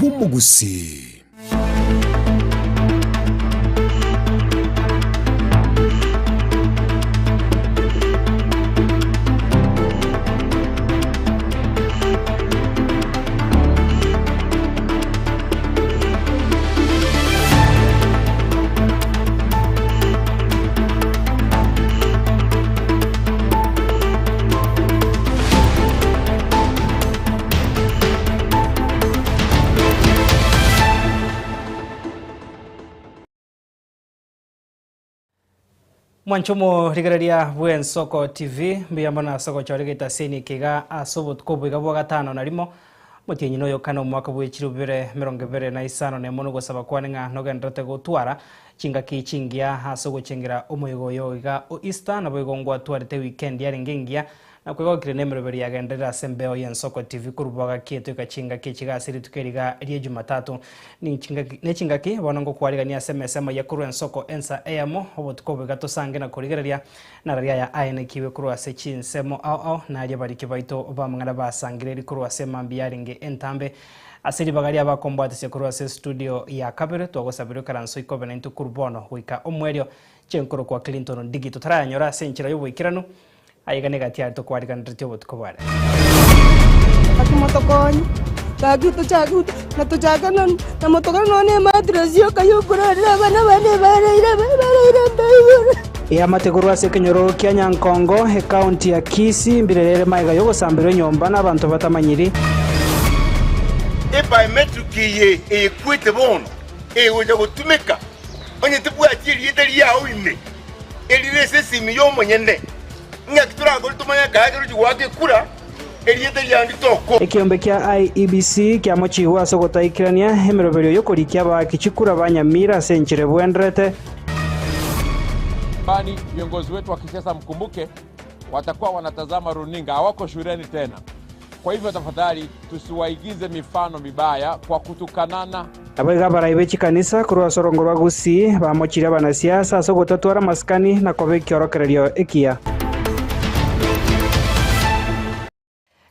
bw'umugusi. Mwanchumo rigararia bwen Soko TV mbiyambona soko chorigita sini kiga asobot kubwiga bwa gatano narimo mutinyi no yokano mwaka bw'ekirubire 2025 ne mono gosaba kwaninga nogenderete gutwara chingaki chingia asogo chingira umuyigo yoga o Easter na bwigongwa twarete weekend yari ngingia na kwigokire nemeroberi yagenderera sembeo yen Soko TV kurubaga kieto kachinga kichigasiri tukeriga rie Jumatatu ni chingaki bonango kwariga ni SMS ya kuru Soko ensa ayamo obotukobe gatosange na kurigereria na raria ya aine kiwe kuru ase chinsemo au na aria bariki baito bamangana basangireri kuru ase mambiyaringe entambe asiri bagari abakombate se kuru ase studio ya kabere twagosabiro karanso ikobe na intukurbono wika omwerio chenkoro kwa Clinton digito taranyora senchira yobwikirano ayigane gatia to kwariga ndrityo botukobare atumotokoni kaguto chagu na to chagana na motokana none madras yo kayo kurara bana bane bare ya mateguru ase kenyoro kya Nyankongo he county ya Kisii mbirerere maiga yo gosambiro nyomba n'abantu batamanyiri biometric ye kwete bono uja gutumika onye tubwatiri yetari yawo ine elirese simi yo monyene nyakitura ngo tumanya kaagero jwake kura eliyetari yandi toko ekiombe kya IEBC kya mochihu asogotaikirania hemeroberio yokorikia bakichikura banyamira senchire bwendrete bani. Viongozi wetu wa kisiasa mkumbuke watakuwa wanatazama runinga, hawako shuleni tena. Kwa hivyo tafadhali tusiwaigize mifano mibaya kwa kutukanana. Abaiga baraibechi kanisa kurwa sorongorwa gusi bamochira banasiasa asogotatwara maskani na kobeki orokererio ekia.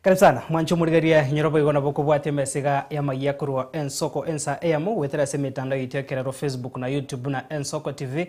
Karibu sana mwancho murigaria nyerobo igona boko bwate mesiga ya magia kurwa Soko ensa ayamo wetera se mitandao itekerero Facebook na YouTube na Soko TV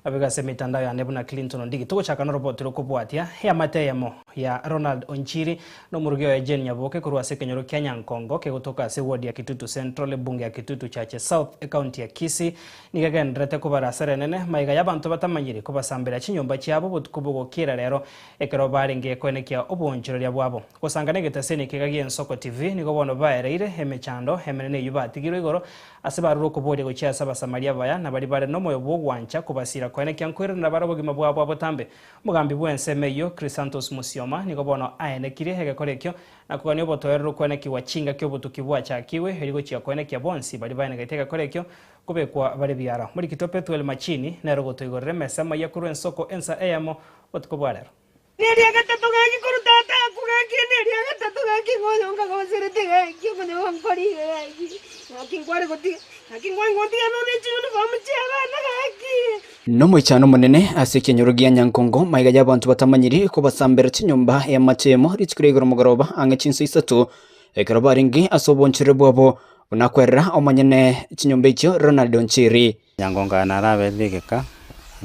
abiga se mitandao ya Nebuna Clinton ndigi tuko chaka no robot roko bwatia ya mateyamo ya Ronald Onchiri no murugio ya Jen Nyaboke kurwa se kenyoro kya Nyankongo ke kutoka se ward ya Kitutu Central bunge ya Kitutu Chache South county ya Kisii nigagendrete kubara serenene maiga yabantu batamanyiri kubasambira chinyomba cyabo butukubugo kira rero ekero barenge kwenekia obonchiro lya bwabo kusangane getaseni kigagie Soko TV nigo bono baereire emechando hemenene yubatigiro igoro asibaruro kubode go cyasa basamaria baya na bari bare no moyo bwogwancha kubasira kwenekia nkwere na barabogima bwabo botambe mugambi bwensemeyo Crisantos Musioma nigo bono aenekire hege korekyo na kuganyo botoerero kweneki wachinga kyo butukibwa chakiwe herigo chia kwenekia bonsi bari baene gateka korekyo kubekwa bari biara muri kitope twele machini na rogoto igorre mesama yakuru Soko ensa ayamo botukobwarero neria gatatu gaki kurutata kugaki neria gatatu gaki ngoyonga gosirete gaki ngono ngori gaki nakingware goti nakingware goti ano ne chino famchaba na gaki no mwichano munene ase kenyoro gya Nyankongo maiga y'abantu batamanyiri ko basambera chinyomba ya matemo ritikuregoro mugoroba ange chinso isatu ekero baringi asobonchire bwabo unakwerera omanyene chinyomba icho Ronald Onchiri Nyangonga narabe ligeka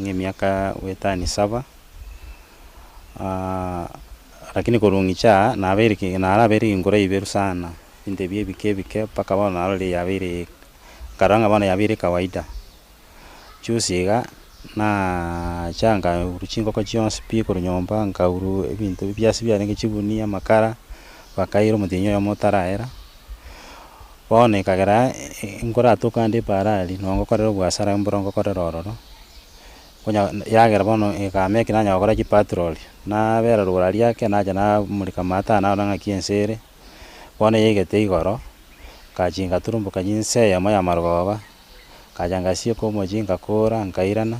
nge miaka wetani 7 lakini kurungicha naberiki naraberi ngora iberu sana inde bike paka bana nalole yabere karanga bana yabere kawaida chusiga na changa uruchingo ko chionse piko nyomba ngauru ebintu byasi byanenge chibunia makara bakairo mutinyo ya motaraera bone kagera ngora tukande parali nongo korero bwasara mbrongo korero roro konya yagera bono ekameke nanya gukora ki patrol na bera rura ryake naja na mulika mata na nga kiensere bone yegete igoro kajinga turumbuka nyinse ya maya maroba kajanga sie ko mojinga kora nkairana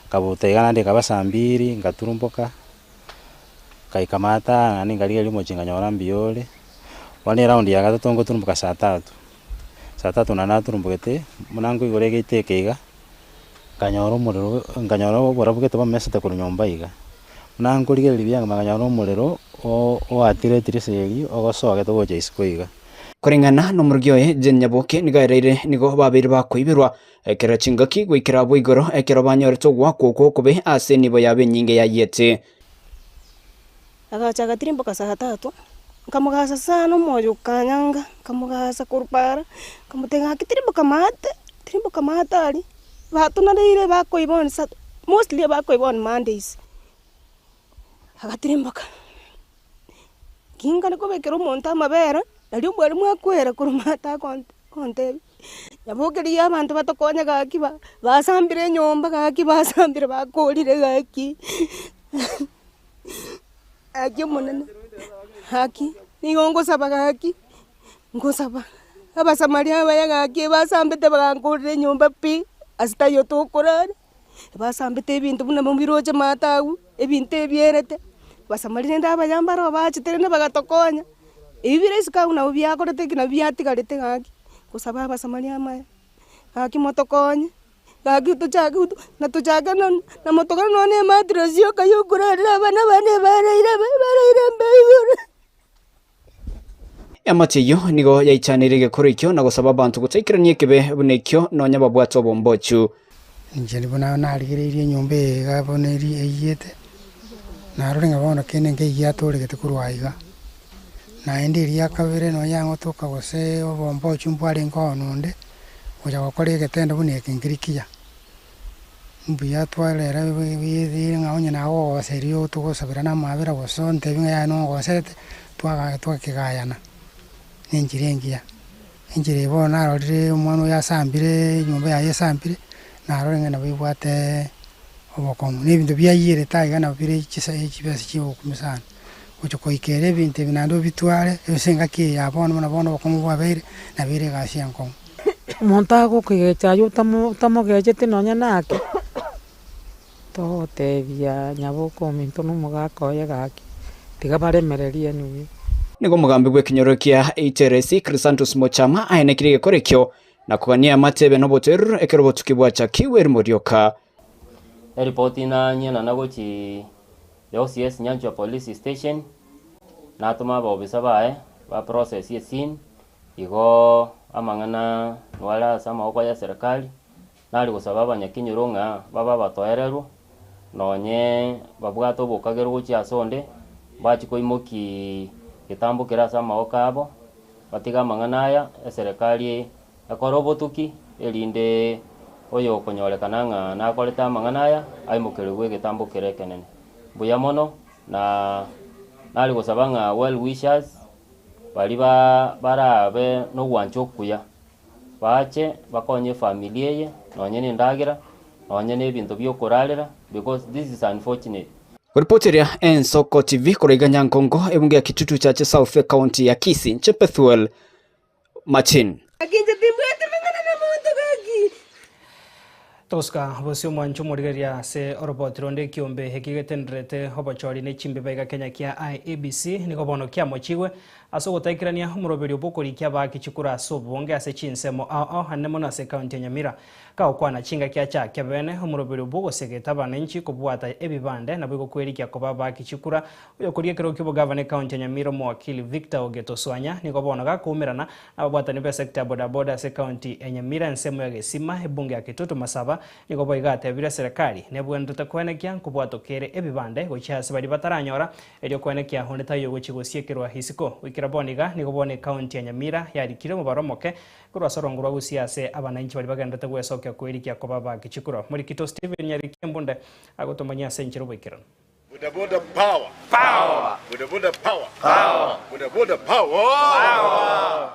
kabutegana ndi kabasambiri ngaturumbuka kaikamata ngani ngaliga limo jinga nyora mbiole bone round ya gatatu ngo turumbuka saa 3 na naturumbukete munango igorege itekeiga kanyoro umuriro nganyoro borabugete bamesete ku nyomba iga munangurige libya nganyoro umuriro o atire tiriseri ogosoga to goje isikoiga Kuringana n'umuryoye Jen Nyaboke nigareire nigo babiri bakoibirwa ekera chingaki gwikira bwigoro ekera banyoretwo gwako kube ase nibo yabe nyinge ya yete agacha gatirimbo kasa gatatu kamugasa sana moyo kanyanga kamugasa kurpara kamutega kitirimbo kamate ali batunarire bakoibon mostly bakoibon Mondays agatirimbo kinga niko bekero monta mabera ali bwari mwakwera kurumata konte Nyaboke abantu batokonya gaki basambire nyomba gaki basambire bakolire gaki aki munene haki nigongo saba gaki ngosaba abasamaria baya gaki basambite bagankolire nyomba pi asita yotokorana basambite ibintu buna mubiroje matagu ebintu ebyerete basamarire ndabayambaro bachitere bagatokonya ibire sikauna ubyakorete kina byatigarete gaki kusaba abasamaria maya gaki motokonya gaki tuchaga na tuchaga na motokonya none madrasi yo kayo kurara abana bane baraira mbeyura Amateyo nigo yaichanire gekoro ikyo na gusaba abantu gutekiranye kebe bunekyo nonya babwato bombochu njeri bona narigiririe nyombe gaboneri eyete narore ngabona kene nge yatore gete kurwaiga na endiri yakabere no yango toka gose bombochu mbwari nkononde oja gukore getendo buneke ngirikiya mbuya twalera biyiri ngaonye nawo serio tugosabira na mabera gosonte binga ya no gosete twakigayana ninjirengia injire bona arore umwana yasambire nyombe yasambire narore ngena bibwate obokomu n'ibintu byayire tayiga na bire ikibasi kibo kumisana ucho koikere binte binando bitware esenga ki yabona bona bokomu bwabere na bire gashianko montago kigecha yo tamo gejete nonya nake to tebia Nyaboko minto numugako yagaki tiga baremereria niwe nigo mugambi gwe kinyorokia iteresi Crisantus Mochama ahenekire gekorekyo na kugania matebe no boteru ekero tukibwa cha kiwer morioka report na nyena nagochi the OCS Nyanchwa Police Station na tuma ba obisa ba process yesin igo amangana wala sama oko ya serikali nali gusaba abanyakinyoronga baba batoereru nonye babwato bokagero gochi asonde bachi koimoki kitambo kira sama okabo batiga mangana ya serikali akorobotuki elinde oyo konyolekananga na koleta mangana aimukirwe kitambo kirekenene buya mono na nali gusabanga well wishers bali barabe no gwanchokuya bache bakonye familia ye nonye nindagira nonye nebintu byokurarira because this is unfortunate. Reporteria Ensoko TV kurega Nyankongo ebunge ya kitutu cha South County ya Kisii Chepethuel Machin. akinje timbwete mangana na monto gaki Toska bosio mwancho morigeria se orobotironde kiombe hekigetendrete hobochori ne chimbe baiga Kenya kia IEBC niko bono kia mochigwe aso gutaikirania umuroberi obokori kia baki chikura sobonge ase chinsemo hanemo na se county ya Nyamira ka okwana chinga kia cha kebene umuroberi obogo segeta bananchi kubwata ebibande na bwo kwerikia koba baki chikura uyo kuriye kero kibo governor county ya Nyamira mwakili Victor Ogetoswanya niko bono ga kumirana abwata ne sector boda se county ya Nyamira nsemo ya Gesima ebunge ya Kitutu Masaba niko boigate abira serikali nebwendete kwenekia kubwatokere ebibande gochase bari bataranyora elio kwenekia honeta yo gochigosiekirwa hisiko wikiraboniga niko bone county ya Nyamira yarikire mu baromoke kurwa sorongurwa gusiase abananchi bari bagendete gwesoka kwerikia kobaba kichikuro muri Kito Steven Nyarikembunde agotomanya senchiro bwikirana Boda power. Power. Boda power. Power. Boda power.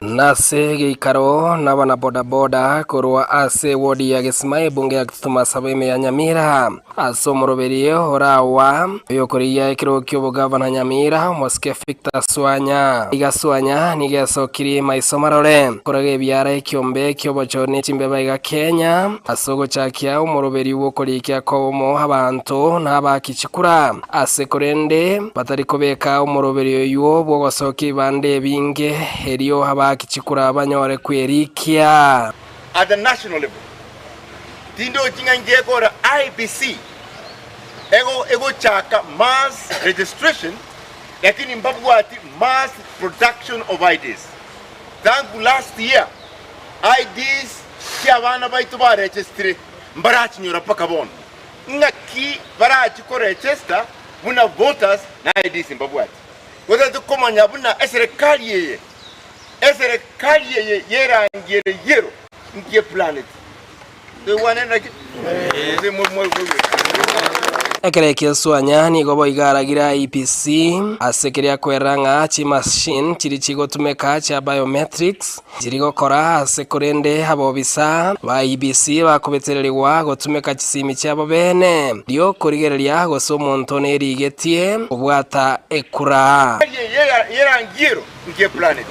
Nase geikaro nabana boda korwa ase wodi ya Gesima bunge ya Kitutu Masaba ya Nyamira aso moroberie horawa yokoriya kiro kyobo gavana Nyamira Mosque Victor Swanya igaswanya nigesokiri maisomarore korage byara kyombe kyobo chone timbeba ya Kenya asogo chakia umoroberi wokorikia komo abantu nabakichikura ase korende batarikobeka umoroberi yo bogosoki bande binge herio habakichikura abanyore kwerikia at the national level tindo chingange kora IBC ego chaka mass registration lakini mbabwati mass production of IDs. Tangu last year IDs kyabana baitu ba registre mbarachi nyora paka bono ngaki barachi ko register muna voters na IDs mbabwati wada tukomanya buna serikali yeye yerangire yero ngie planet the one na the mo Ekerekio swanya ni gobo igaragira IPC asekeria kweranga chi machine chiri chigotumeka cha biometrics chirigokora asekorende abobisa ba IPC bakubetererwa gotumeka chisimi cyabo bene dio kurigereria goso monto nerigetie obwata ekura yerangiro ngie planet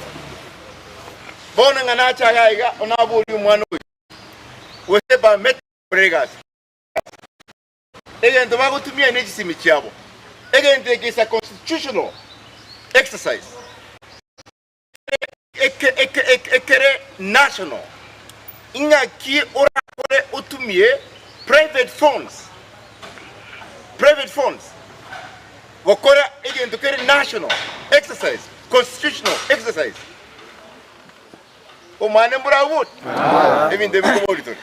bona ngana cha gaiga onabuli umwana uyu wese biometrics Again, the Bible to me and HCM Chiabo. Again, there is a constitutional exercise. National. Inga ki ora kore utumie private funds. Wakora again to carry national exercise, constitutional exercise. O manembura wood. Even the monitor.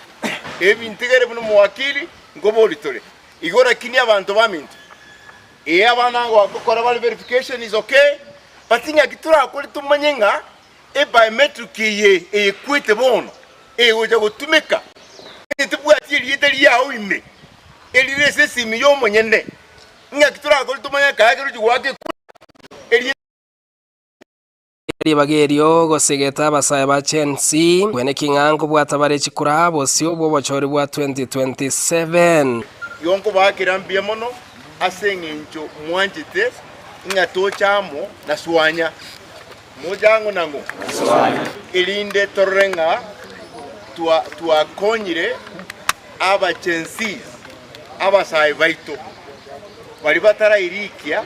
Even tigere bunu mwakili ngomonitor. Igora kini abantu bamintu abana ngo akokora bali verification is okay but inga kitura akoli tumanyenga biometric ye kwete bono uja gutumika tubwati yitali yawo ime elirese simi yo monyene inga kitura akoli tumanya kagero jwake bagerio gosegeta basaya ba Chelsea gwene kingango bwatabare chikura bosio bwo bochori bwa 2027 yonko bakirambia mono asengencho mwanjite ngato chamo na swanya mojango nango swanya ilinde torrenga tua konyire aba Chelsea aba sai baito bali batara irikia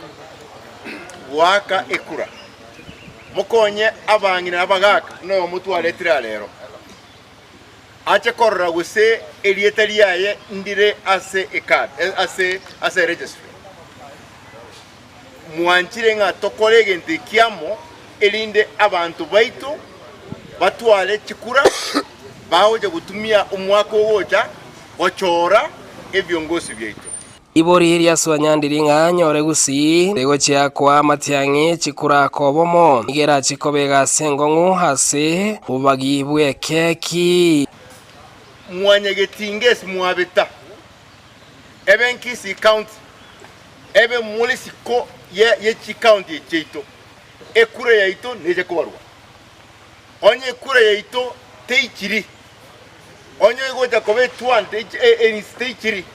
waka ekura mukonye abangina abagaka no mutu aletira lero acha korra guse elietali yaye ndire ase card ase registry mwanchire nga tokolege ntikiamo elinde abantu baito batwale chikura bahoje gutumia umwaka woja wachora ebyongosi byaito ibori iria swanyandiri nganyore gusi rego cyakwa matyangi chikura kobomo igera chikobega sengongu hase ubagi bwekeki mwanyegetinges mwabeta ebenkisi county ebe mulisiko ye chi county cheito ekure yaito neje kubarwa onye kure yaito teichiri onye goja kobe twante en teichiri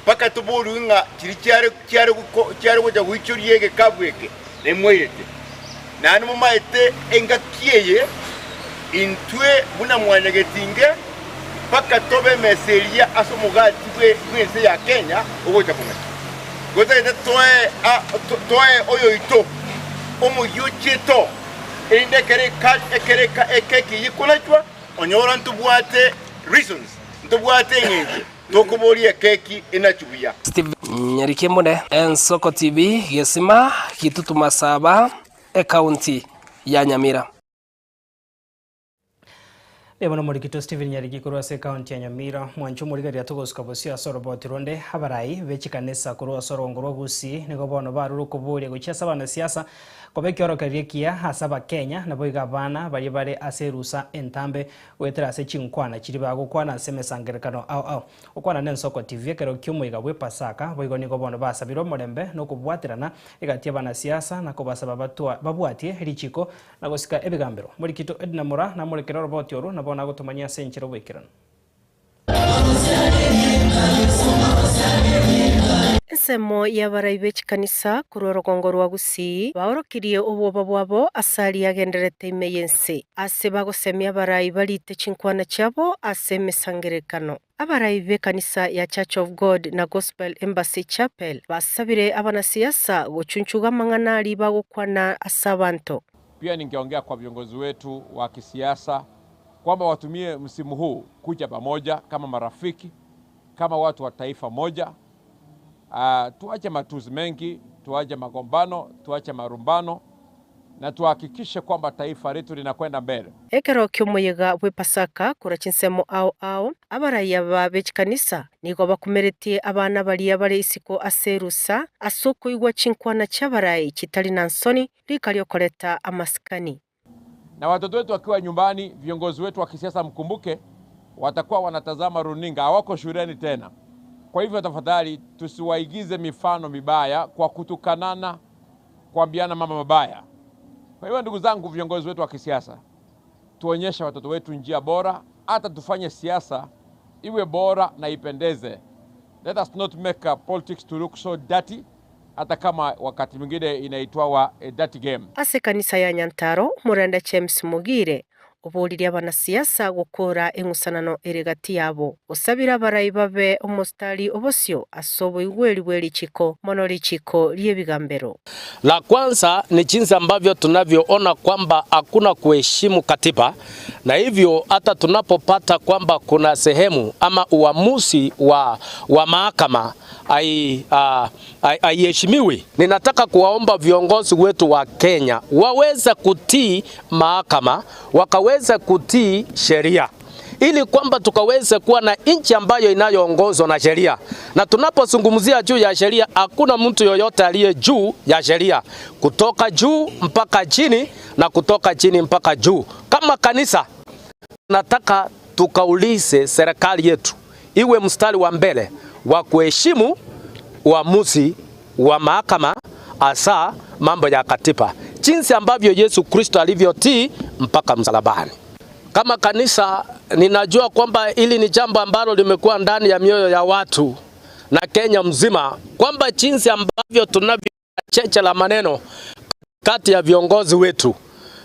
paka tuburu nga chiri cyare goja wichuri yege kabweke nemwirete nani mumaite engakiye intwe buna mwanyegetinge paka tobe meseria asomugati kwense ya Kenya ogoja kumeka goza ite toe oyo ito omu yuchito inde kereka ekeki yikolachwa onyora ntubwate reasons ntubwate ngenje tokobori ekeki inachubiya Steve Nyarikemone Ensoko TV Gesima kitutuma saba county ya Nyamira. Ebono morikito Steven Nyarigi kurwa se county ya Nyamira mwancho murigari atogosuka bosi asoro botironde habarai bechikanesa kurwa asoro ngoro gusi nigo bono baruru kuburia guchesa bana siasa kobekero kariekia hasaba Kenya nabo igabana bari bare aserusa entambe wetera se chinkwana chiri bagukwana semesangerekano au ukwana Nensoko TV kero kyumu igabwe pasaka boigo nigo bono basabiro morembe no kubwatirana igatie bana siasa na kobasaba batua babwatie richiko na gosika ebigambero morikito Edna Mura na murekero roboti oru na bona gutumanya senchero wekirana Ensemo y'abarai b'ekikanisa kurwa rugongo rwa Gusii baorokirie obwoba bwabo asali agenderete ime yense ase bagosemia abarai barite chinkwana cyabo ase emesangerekano abarai b'ekanisa ya Church of God na Gospel Embassy Chapel basabire abanasiasa guchunchuga mang'anari bagukwana asabanto. Pia ningeongea kwa viongozi wetu wa kisiasa kwamba watumie msimu huu kuja pamoja kama marafiki, kama watu wa taifa moja. Tuache matusi mengi, tuache magombano, tuache marumbano na tuhakikishe kwamba taifa letu linakwenda mbele. Ekero kyomoyega bwe Pasaka kura chinsemo ao abaraya ba bechikanisa nigo bakumeretie abana baria bare isiko aserusa asoko igwa chinkwana chabarai chitali na nsoni likali okoleta amaskani. Na watoto wetu wakiwa nyumbani, viongozi wetu wa kisiasa mkumbuke watakuwa wanatazama runinga, hawako shuleni tena. Kwa hivyo tafadhali tusiwaigize mifano mibaya kwa kutukanana, kuambiana mambo mabaya. Kwa hivyo ndugu zangu, viongozi wetu wa kisiasa, tuonyeshe watoto wetu njia bora, hata tufanye siasa iwe bora na ipendeze. Let us not make politics to look so dirty, hata kama wakati mwingine inaitwa a dirty game. Ase kanisa ya Nyantaro Murenda James Mugire obuliri abanasiasa gukora engusanano eregati yabo osabira barayi babe omostali obosio asobo igweli chiko monori chiko liebigambero. La kwanza ni jinsi ambavyo tunavyoona kwamba hakuna kuheshimu katiba, na hivyo hata tunapopata kwamba kuna sehemu ama uamuzi wa mahakama haiheshimiwi, ninataka kuwaomba viongozi wetu wa Kenya waweze kutii mahakama, wakaweze kutii sheria, ili kwamba tukaweze kuwa na nchi ambayo inayoongozwa na sheria. Na tunapozungumzia juu ya sheria, hakuna mtu yoyote aliye juu ya sheria, kutoka juu mpaka chini na kutoka chini mpaka juu. Kama kanisa nataka tukaulize serikali yetu iwe mstari wa mbele wa kuheshimu uamuzi wa mahakama, hasa mambo ya katiba, jinsi ambavyo Yesu Kristo alivyotii mpaka msalabani. Kama kanisa ninajua kwamba hili ni jambo ambalo limekuwa ndani ya mioyo ya watu na Kenya mzima, kwamba jinsi ambavyo tunavyo cheche la maneno kati ya viongozi wetu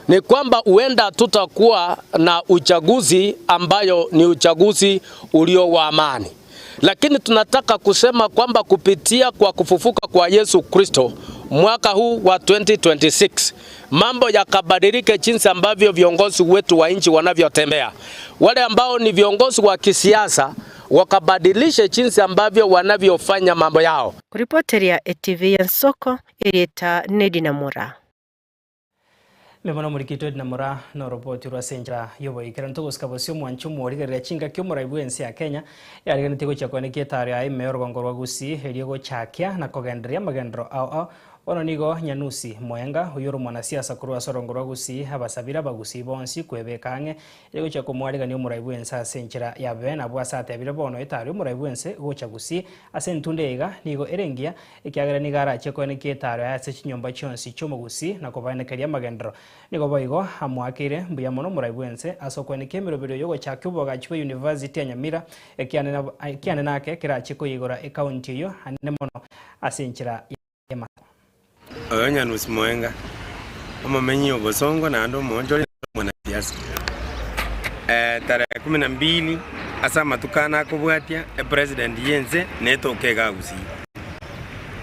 ni kwamba huenda tutakuwa na uchaguzi ambayo ni uchaguzi ulio wa amani. Lakini tunataka kusema kwamba kupitia kwa kufufuka kwa Yesu Kristo mwaka huu wa 2026 mambo yakabadilike jinsi ambavyo viongozi wetu wa nchi wanavyotembea. Wale ambao ni viongozi wa kisiasa wakabadilishe jinsi ambavyo wanavyofanya mambo yao. Kuripoteria ETV ya Nsoko Erieta Nedina Mura. Mebona murikito Edna Mura no roboti rwa senjara yobo ikeranto guskabosio mwanchu morigerera chinga kyo muraibu ensi ya Kenya yari ganitego chakone ketari ai meyor gongorwa gusi heriego chakia na kogenderia magendro ao ono nigo Nyanusi Mwenga uyoro mwanasiasa kurwa sorongorwa gusi abasabira bagusi bonsi kwebekange yego chakomwariga ni muraibu ensa senjara ya bena bwasate abire bono etari muraibu ense gocha gusi asentundega nigo erengia ikiagera nigara chekone ketari ase chinyomba chonsi chomogusi na kobanekeria magendro nigo boigo amwakire mbuya mono muraibu ense asokone kemirobero yogo chakuboga chiwe University ya Nyamira ekiane nake kira chiko igora e county yo anene mono asenjara ya Nyanusi Mwenga omumenyi obosongo nando monjoli mwanasiasa tarehe 12 asa matukana kubwatia president yenze netokega gusi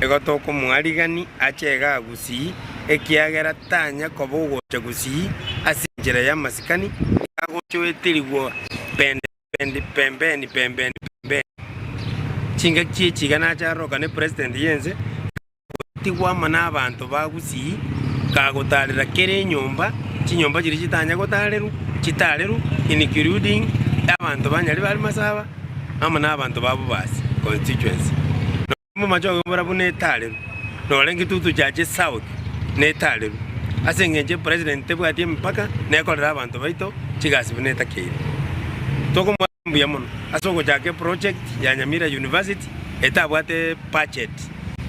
egotoko mwarigani achega gusi ekiagera tanya kobogocha gusi asinjira ya masikani agochwetirigwo pembeni chinga chigana charoka ne president yenze tigwama n'abantu bagusi kagotarira kere nyomba chinyomba chiri chitanya chitaleru including abantu banyali bali masaba ama n'abantu babu basi constituency no macho ngora bune taleru no lengi tutu chache south ne taleru asengenje president tebwati mpaka nekolera abantu baito chigasi bune takire toko mwambu yamono asoko chake project ya Nyamira University etabwate budget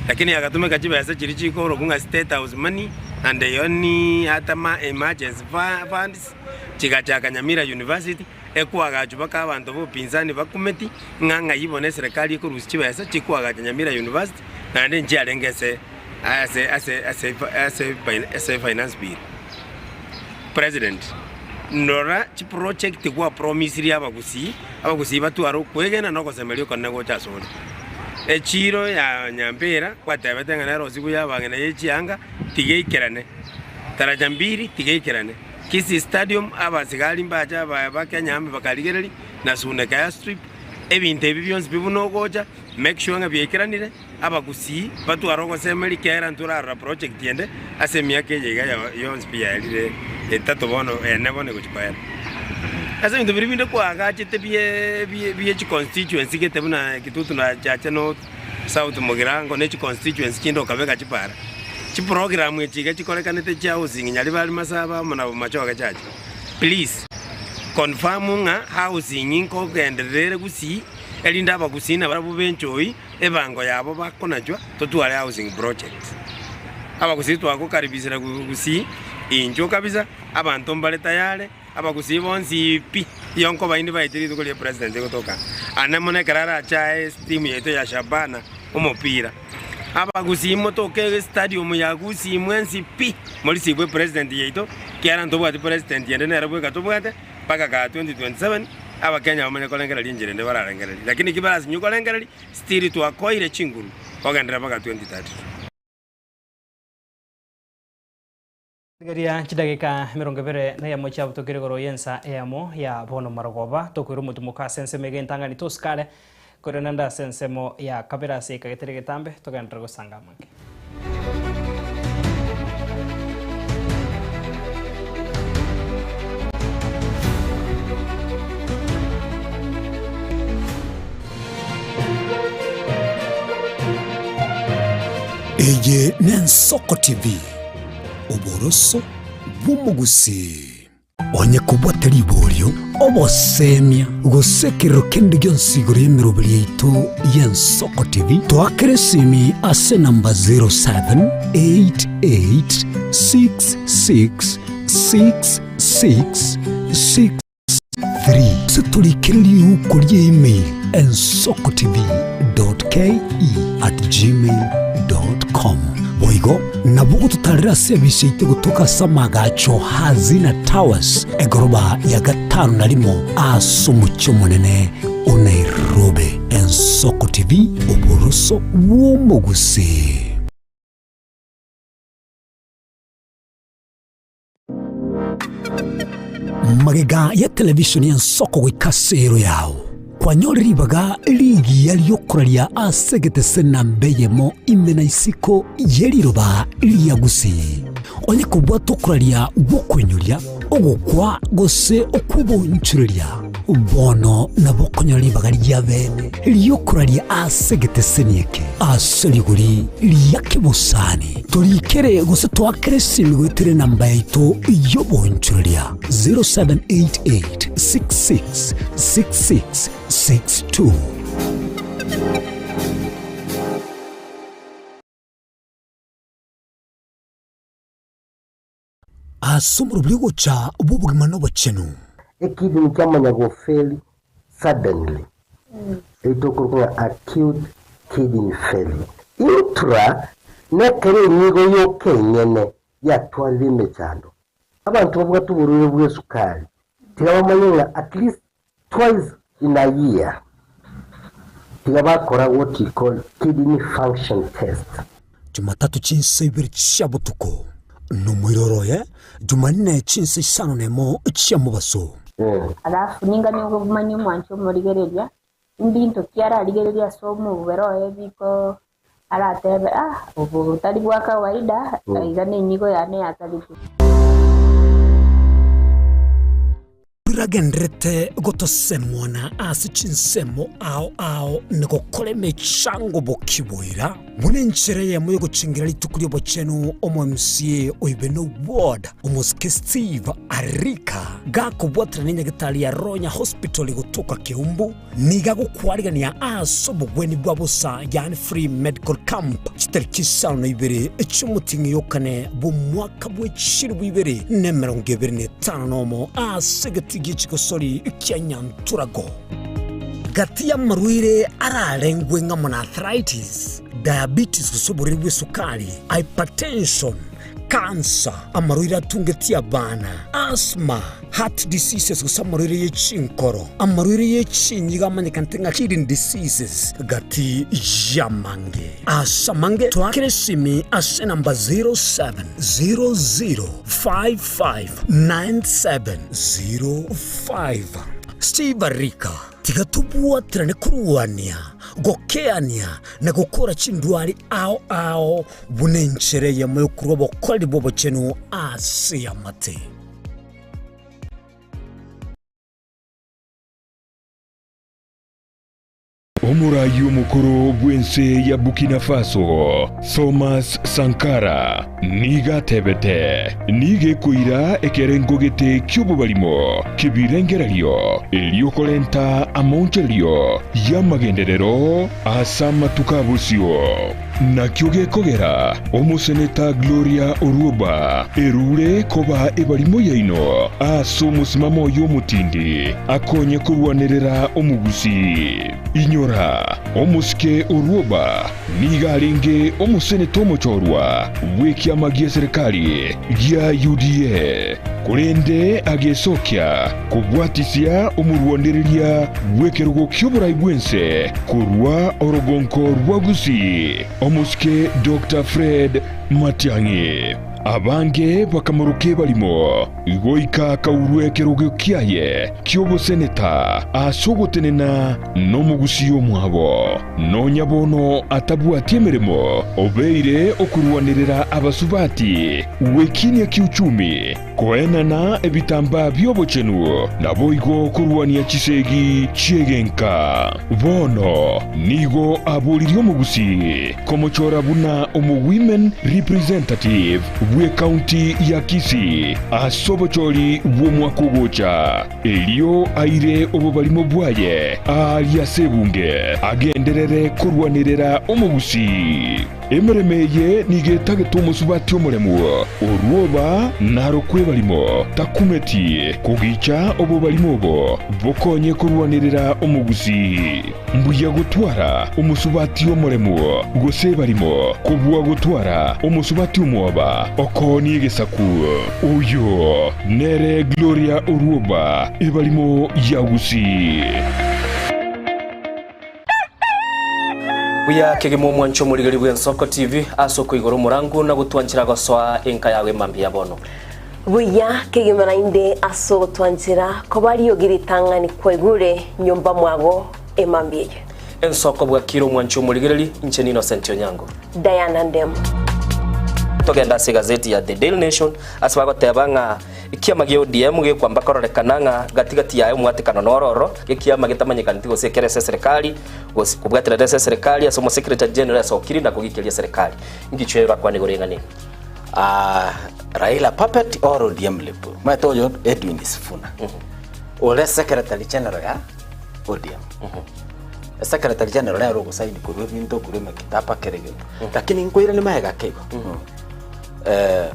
lakini akatumeka chibesa chiri chikoro kunga state house money and yoni atama emergency funds chikachaka Nyamira University ekwaga chubaka abantu bo pinzani bakumeti nganga yibone serikali ikurusi chibesa chikwaga Nyamira University na nje alengese as finance bill president nora chi project kwa promise ri abagusi batwaro kwegena noko semelio konna gocha sori echiro ya Nyambera kwatabetanga na rozibu ya bangena yechianga tigeikerane taraja mbiri tigeikerane kisi stadium abasigali mbaja bakanyambe bakaligereri na suneka ya strip ebinte ebi byonse bibuno gocha make sure nga byekeranire abagusi batwara gosemeri kera nturara project yende asemia kejega yons pia ile etato bono ene bone kuchipaya asa bintu biribinde kwaga chete bie chi constituency kete buna kitutu na chacha no South Mugirango ne chi constituency kindo kabeka chipara chi program yechiga chikorekanete cha housing nyali bali masaba muna machoga chacha please confirm nga housing inko genderere gusi elinda abagusina barabu benchoi ebango yabo bakonajwa totwale housing project abagusi twakukaribisira gusi injo kabisa abantu mbale tayale abagusi bonsi pi yonko baindi baitiri tukole president kutoka anamone karara cha team yetu ya Shabana umupira abagusi motoke stadium ya gusi mwensi pi molisi bwe president yetu kiara ntobwa president yende nerabwe katobwate paka ka 2027 abakenya bamanye kolengera linjire nde bararengera lakini kibarazi nyuko lengera still to akoire chinguru ogendera paka 2030 Geria chidagika mirongo bere na yamo cha butokere goro yensa yamo ya bono marogoba tokuru mutumuka sense mege ntangani toskale korenanda sensemo ya kabera se kagetere getambe tokandra go sangamange Eye Nensoko TV Oboroso bumugusi onye kubwata libolyo obosemia gusekero kende gyonsigoro yemirobiri yaitu y'Ensoko TV twakeresimi ase namba 0788666663 setulikiriri uko lye email ensokotv.ke@gmail.com boigo nabugo tutarira sebisite gutoka samagacho hazina towers egoroba ya gatanu narimo asumucyo munene Nairobi. Ensoko TV oboroso bw'omugusi. Magega ya television y'Ensoko wikasero yawo kwanyoribaga ligi yaliyokoralia asegete sena mbeyemo imena isiko yeliroba liyagusi onye kubwa tokoralia bokwenyulia ogokwa gose okubonchurelia bono na bokonyoribaga lyabene liyokoralia asegete senieke aseliguri liyakebusani tolikere gose twakere simigwetire namba yaito yobonchurelia 0788666662 asumuru byogocha ubugimano bachenu ekidi kama go fail suddenly itokuruka acute kidney failure intra nekere nigo yokenyene yatwali mechando abantu bavuga tuburure bw'esukari tirabamanyira at least twice in a year tirabakora what you call kidney function test. Jumatatu chinse ibiri chabutuko numwiroroye Jumanne chinse isano nemo chiamubaso alafu ninga nigo gumanyi mwancho murigereria mbinto kiara aligereria somo uberoye biko aratebe ubu tari bwa kawaida igane nyigo yane ataliku Ragendrete gotosemwana asichinsemo ao nikokole mechango bokiboira munenchire ye muyo guchingira litukuri bochenu omomsie oibeno ward omoske Steve Arika gakobwatra ninya gitali ya Ronya Hospital gutuka Kiumbu niga gukwarigania asobogweni bwabusa yani free medical camp chiterkisa no ibere echumutingi yokane bo mwaka bwechirwa ibere ne 25 nomo asegati gichikosori kyanyanturago gatia marwire ararengwe ngamona arthritis diabetes kusoborerwe sukari hypertension cancer amarwire atungetia bana asthma heart diseases kusamarwire yechinkoro amarwire yechinyiga amanyikantenga kidney diseases gati jamange asamange twakeresimi ase namba 0700559705 Steve Arika tigatubuatirane kuruwania gokeania na gukora chindwari ao bunenchere ya mukuru bokoli bobo chenu Asia mate. Omurayi omukuru bwense ya Burkina Faso Thomas Sankara niga tebete nige kuira ekerengogete kyobo balimo kibirengeralyo eliokolenta amoncheryo ya magenderero asama tukabusio na kyoge kogera omuseneta Gloria Oruoba erure koba ebalimo yaino aso musimamo y'omutindi akonye kurwanerera omugusi inyora omusike Oruoba niga alinge omuseneta omuchorwa wekiama gya serikali gya UDA kurende agesokya kubwatisya omurwandereria wekerugo ky'oburayi bwense kurwa orogonko rwagusi omusike Dr. Fred Matiang'i abange bakamuruke balimo igoika kaurwe kerugo kyaye kyoboseneta asogotenena nomugusiyo mwabo nonyabono atabwati emirimo obeire okurwanirira abasubati wekinia kiuchumi koenana ebitamba byobochenu naboigo kurwania chisegi chiegenka bono nigo abulirio mugusi komochora buna omu women representative we county ya Kisii asobochori bw'omwakogocha elio aire obubalimo bwaye alia sebunge agenderere kurwanirira omugusi emeremeye nigetaga tomusubati omulemu Oruoba narokwe balimo takumeti kugicha obubalimo obo bokonye kurwanirira omugusi mbuya gutwara omusubati omulemu gose balimo kubwa gutwara omusubati omwoba okoni egesaku uyo nere Gloria Oruoba ebalimo yagusi Buya kegemo mwancho muligari bwa Ensoko TV asoko igoro murangu na gutwanchira goswa enka yawe mambi yabono. Buya kegema inde aso gutwanchira ko bari yogiritanga ni kwegure nyumba mwago emambiye. Ensoko bwa kiro mwancho muligari incheni Innocent Onyango. Diana Ndem. Togenda se gazeti ya The Daily Nation asbago tebanga ikiama gyo DM ge kwamba kororekananga gatigati yayo mwatekano nororo ikiama gitamanyikana tigo sekerese serikali kubwatira serikali asomo secretary general sokiri na kugikilia serikali ngichwera kwa nigorengane Raila puppet or ODM lepo matoyo Edwin Sifuna ole secretary general ya ODM secretary general ya rogo saidi kurwe binto kurwe kitapa kerege lakini nkwira ni maega kego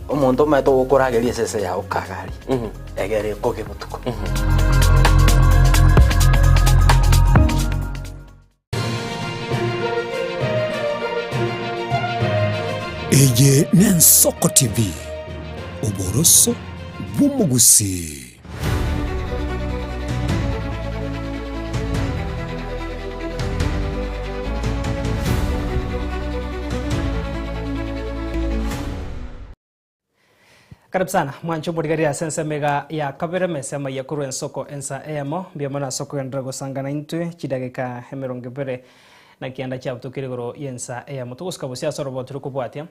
omuntu mato gukurageria sese ya ukagari egere koge butuko Eye ni Ensoko TV uboroso bw'umugusi. Karibu sana mwancho murigaria sense mega ya kabere mesema ya kuru Ensoko ensa emo biamana soko yandrago sangana intwe chidageka hemerongepere na kianda cha butukirigoro yensa emo tukuska busia sorobo turukubwatia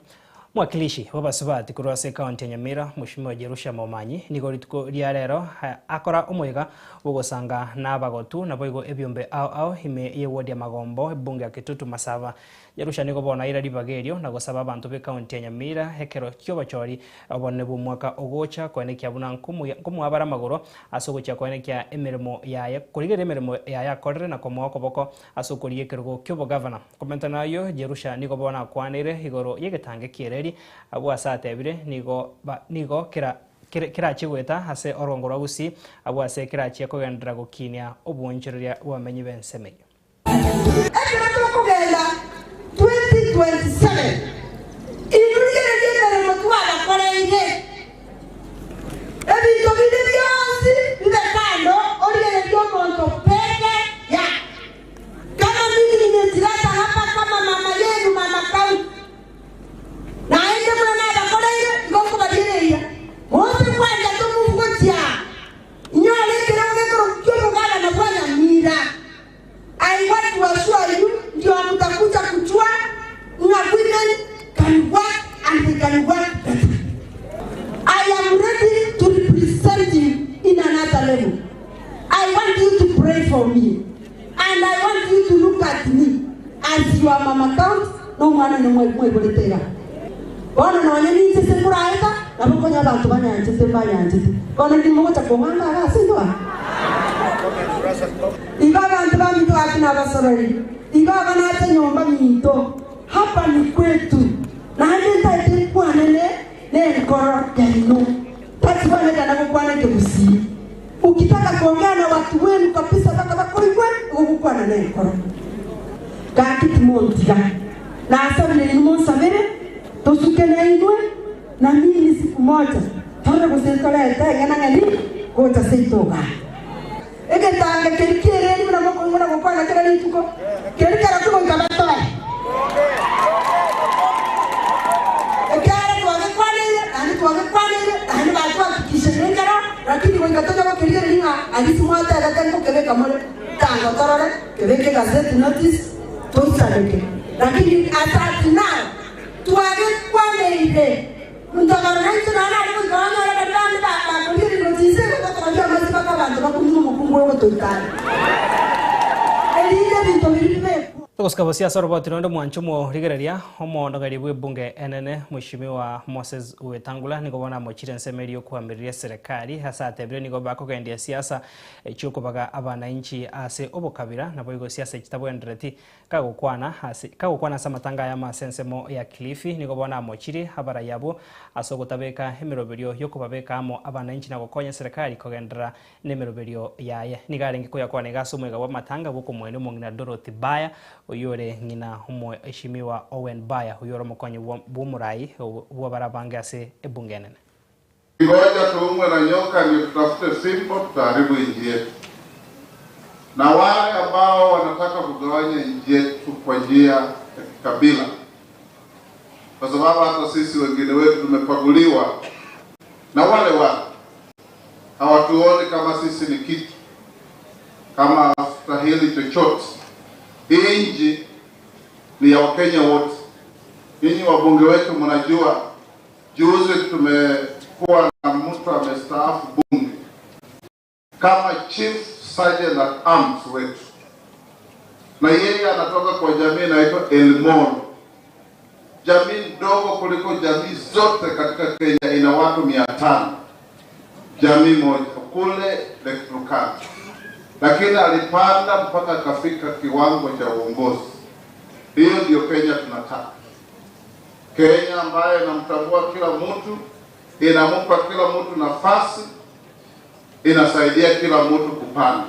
mwakilishi wabasubati kurwase county ya Nyamira Mheshimiwa Jerusha Momanyi nigori tuko liarero akora omwega bugosanga nabagotu naboigo ebyombe ao hime ye wodi ya Magombo bunge ya Kitutu Masava Jerusha nigo bona ira libagerio na gosaba abantu be county ya Nyamira hekero kyobachori abone bu mwaka ogocha kwenekia buna nkumu abara magoro asogocha kwenekia emirimo yaye kurigere emirimo yaya korre na komoko boko asokoriye kirgo kyobo governor komenta nayo Jerusha nigo bona kwanire igoro yegetange kireri abu asatebire nigo kira chigweta hase orongoro gusi abu ase kira chiko gendra gukinia obunchiria wamenyi bensemeyo 2027 inurigere mutwara koreire ebito bidibyosi ndekando orire byomonto peke ya kama mimi nimetileta hapa kama mama yenu mama kaunti na ende mwana bakoreire ngoko badirira wote kwanja tumuvugotia nyole kirongeko kyo mugala na bwana mira I want to assure you ndio level. I want you to pray for me. And I want you to look at me as your mama count, no one no more bulletega. One and one in the Semuraita, Naponia Batubana and Timbaya. Gonna be more to command our Sinua. If I want to come to Akina sorry, if I want to know Mamito, happen to Nine take one and then corrupt and no. That's why I wanted to see. Ukitaka kuongea na watu wenu kabisa mpaka kwa ukukua na neno kwa kaki timotika na asabu ni limonsa vile tosuke na inwe na mimi siku moja tona kusentola ngana ngani kota seitoga ege tanga kelikere ni mna kwa na kera nituko kelikara tuko ngabatoa ekara tuwage kwa kishenengara lakini kwa ngatoka kwa kelele ninga alisimwata agataka kukeweka mole tanga torore keweke gazeti notice toisaleke lakini atati na tuwage kwa ile mtokana hizo na nani kwa ngana na ndani ba kuliri notice kwa kwa mazi paka bantu bakunyu mukungu wewe toitana elinde bintu bilipe Tukuskabosia sorobo tirondo mwanchumo rigereria homo ndagari bwe bunge enene Mheshimiwa Moses Wetangula nikobona mochire nsemerio kwamiriria serikali hasa tebire nigoba kogendia siasa echuko baga abananchi ase obokabira nabo igo siasa kitabwendereti kagukwana samatanga ya masensemo ya Kilifi nikobona mochire habara yabo asogotabeka emiroberio yokubabeka amo abananchi nagokonya serikali kogendera nemiroberio yaye nigarenge koyakwana gasomwega wa matanga boko mwene mongina Dorothy Baya uyore ngina humo Heshimiwa Owen Baya uyore mukonyi bumurai wa barabanga ase ebungenene. Ngoja tuumwe na nyoka ni tutafute simple tutaharibu nchi yetu. Na wale ambao wanataka kugawanya nchi yetu kwa njia ya kikabila. Kwa sababu hata sisi wengine wetu tumepaguliwa na wale hawatuoni kama sisi ni kitu. Kama stahili chochote. Hii nchi ni ya Wakenya wote. Ninyi wabunge wetu mnajua juzi tumekuwa na mtu amestaafu bunge kama Chief Sergeant at Arms wetu. Na yeye anatoka kwa jamii inaitwa Elmon. Jamii ndogo kuliko jamii zote katika Kenya, ina watu 500. Jamii moja kule Lake Turkana. Lakini alipanda mpaka akafika kiwango cha uongozi. Hiyo ndio Kenya tunataka. Kenya ambayo inamtambua kila mtu, inampa kila mtu nafasi, inasaidia kila mtu kupanda.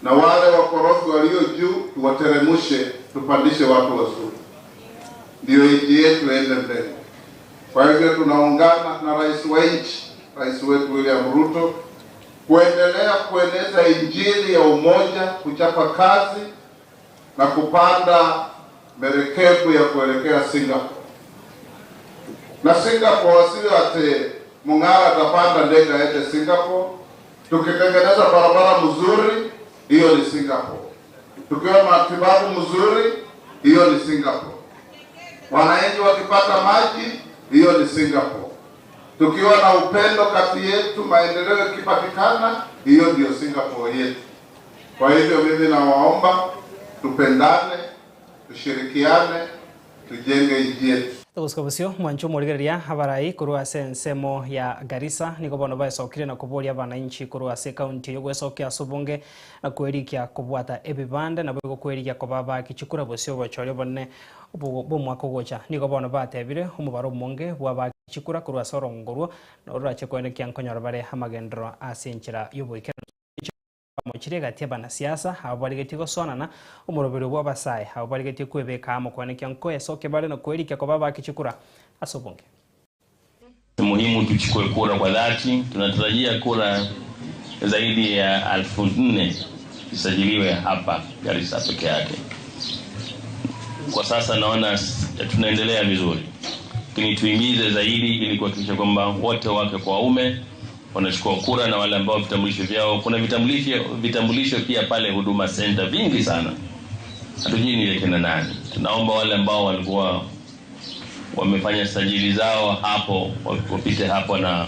Na wale wakorofi walio juu tuwateremshe, tupandishe watu wazuri. Ndio nchi yetu iende mbele. Kwa hivyo tunaungana na rais wa nchi, rais wetu William Ruto, kuendelea kueneza injili ya umoja, kuchapa kazi na kupanda merekebu ya kuelekea Singapore. Na Singapore sio ati Mung'ara atapanda ndege aende Singapore. Tukitengeneza barabara mzuri, hiyo ni Singapore. Tukiwa matibabu mzuri, hiyo ni Singapore. Wananchi wakipata maji, hiyo ni Singapore. Tukiwa na upendo kati yetu, maendeleo yakipatikana, hiyo ndio Singapore yetu. Kwa hivyo mimi nawaomba tupendane, tushirikiane, tujenge nchi yetu. Tukuskabusio mwancho murigeria habarai kurua sensemo ya Garissa nikobono baesokire na kuboria abananchi kurua se county yogwesokia subunge na kwerikia kubwata ebibande na bwo kwerikia kobaba kichukura bosio bochoryo bonne bo mwako gocha nikobono batebire umubaro monge bwa kichukura kurua sorongorwo na urache kwendekia nkonyoro bare hamagendro asenchira yoboikera mochire gatia bana siasa habaligeti gosonana umurobero bwa basai habaligeti kwebeka amo kwanekya nko yasoke bare no kwerikia kwa baba akichukura asobonge. Muhimu tuchukue kura kwa dhati. Tunatarajia kura zaidi ya 1400 isajiliwe hapa Garissa peke yake. Kwa sasa naona tunaendelea vizuri, lakini tuimize zaidi ili kuhakikisha kwamba wote wake kwa waume wanachukua kura, na wale ambao vitambulisho vyao, kuna vitambulisho pia pale Huduma Center vingi sana, hatujui ni kina nani. Tunaomba wale ambao walikuwa wamefanya sajili zao hapo wapite hapo na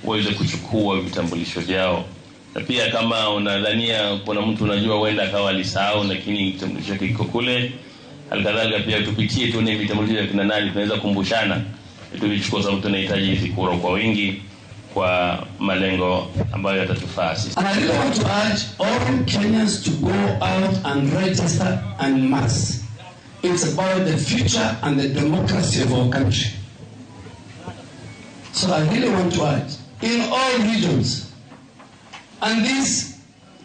waweze kuchukua vitambulisho vyao. Na pia kama unadhania kuna mtu unajua huenda akawa alisahau lakini kitambulisho kiko kule, halikadhalika pia tupitie tuone vitambulisho vya kina nani, tunaweza kumbushana tuvichukue, sababu tunahitaji hizi kura kwa wingi kwa malengo ambayo yatatufaa sisi. And I really want to urge all Kenyans to go out and register en masse. It's about the future and the democracy of our country. So I really want to urge in all regions. And this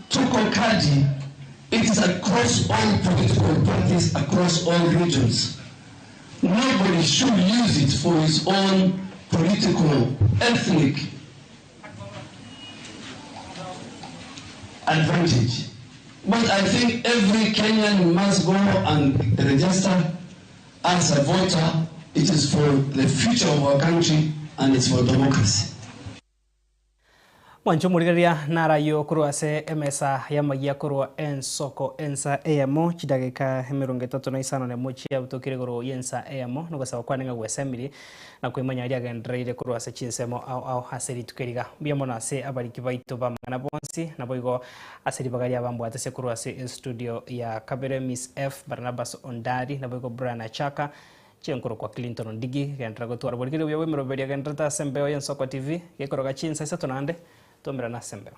Tuko Kadi, it is across all political parties, across all regions. Nobody should use it for his own political, ethnic advantage. But I think every Kenyan must go and register as a voter. It is for the future of our country and it's for democracy. Mwancho murigaria narayo kuruase emesa yamagia kurwa ensoko ensa eyamo chidagika hemironge 35 ne muchi abutokire goro yensa eyamo nuko sawa kwaninga gwesemiri na kwimanya ari agendreire kuruase chinsemo au haseri tukeriga biyamona se abariki baito bamana bonsi naboigo aseri bagari abambo atese kuruase studio ya Kabere Miss F Barnabas Ondari naboigo Brana Chaka Chenkoro kwa Clinton Ndigi gendra gotwara borikire byo wemero beria gendra sembeo yensoko TV gekoroga chinsa isa tonande Tomera na sembeo.